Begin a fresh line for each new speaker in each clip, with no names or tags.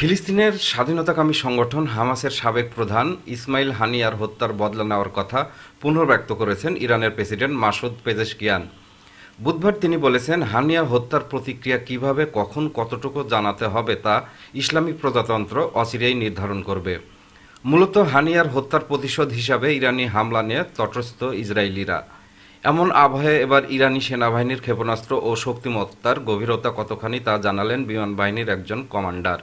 ফিলিস্তিনের স্বাধীনতাকামী সংগঠন হামাসের সাবেক প্রধান ইসমাইল হানিয়ার হত্যার বদলা নেওয়ার কথা পুনর্ব্যক্ত করেছেন ইরানের প্রেসিডেন্ট মাসুদ পেজেশকিয়ান। বুধবার তিনি বলেছেন, হানিয়া হত্যার প্রতিক্রিয়া কিভাবে, কখন, কতটুকু জানাতে হবে তা ইসলামী প্রজাতন্ত্র অচিরেই নির্ধারণ করবে। মূলত হানিয়ার হত্যার প্রতিশোধ হিসাবে ইরানি হামলা নিয়ে তটস্থ ইসরায়েলিরা। এমন আবহে এবার ইরানি সেনাবাহিনীর ক্ষেপণাস্ত্র ও শক্তিমত্তার গভীরতা কতখানি তা জানালেন বিমান বাহিনীর একজন কমান্ডার।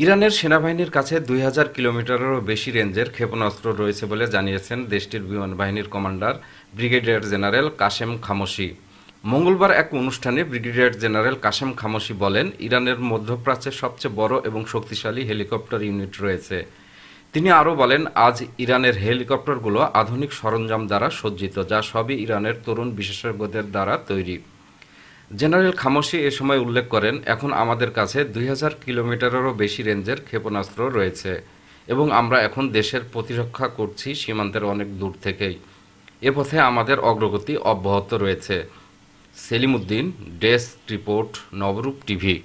ইরানের সেনাবাহিনীর কাছে 2000 কিলোমিটারেরও বেশি রেঞ্জের ক্ষেপণাস্ত্র রয়েছে বলে জানিয়েছেন দেশটির বিমান বাহিনীর commander brigadier general Qasem Khamoshi. মঙ্গলবার এক অনুষ্ঠানে ব্রিগেডিয়ার জেনারেল কাশেম খামোশি বলেন, ইরানের মধ্যপ্রাচ্যের সবচেয়ে বড় এবং শক্তিশালী হেলিকপ্টার ইউনিট রয়েছে। তিনি আরও বলেন, আজ ইরানের হেলিকপ্টারগুলো আধুনিক সরঞ্জাম দ্বারা সজ্জিত, যা সবই ইরানের তরুণ বিশেষজ্ঞদের দ্বারা তৈরি। জেনারেল খামোশি এ সময় উল্লেখ করেন, এখন আমাদের কাছে 2000 কিলোমিটারেরও বেশি রেঞ্জের ক্ষেপণাস্ত্র রয়েছে এবং আমরা এখন দেশের প্রতিরক্ষা করছি সীমান্তের অনেক দূর থেকেই। এ পথে আমাদের অগ্রগতি অব্যাহত রয়েছে। সেলিম উদ্দিন, ডেস্ক রিপোর্ট, নবরূপ টিভি।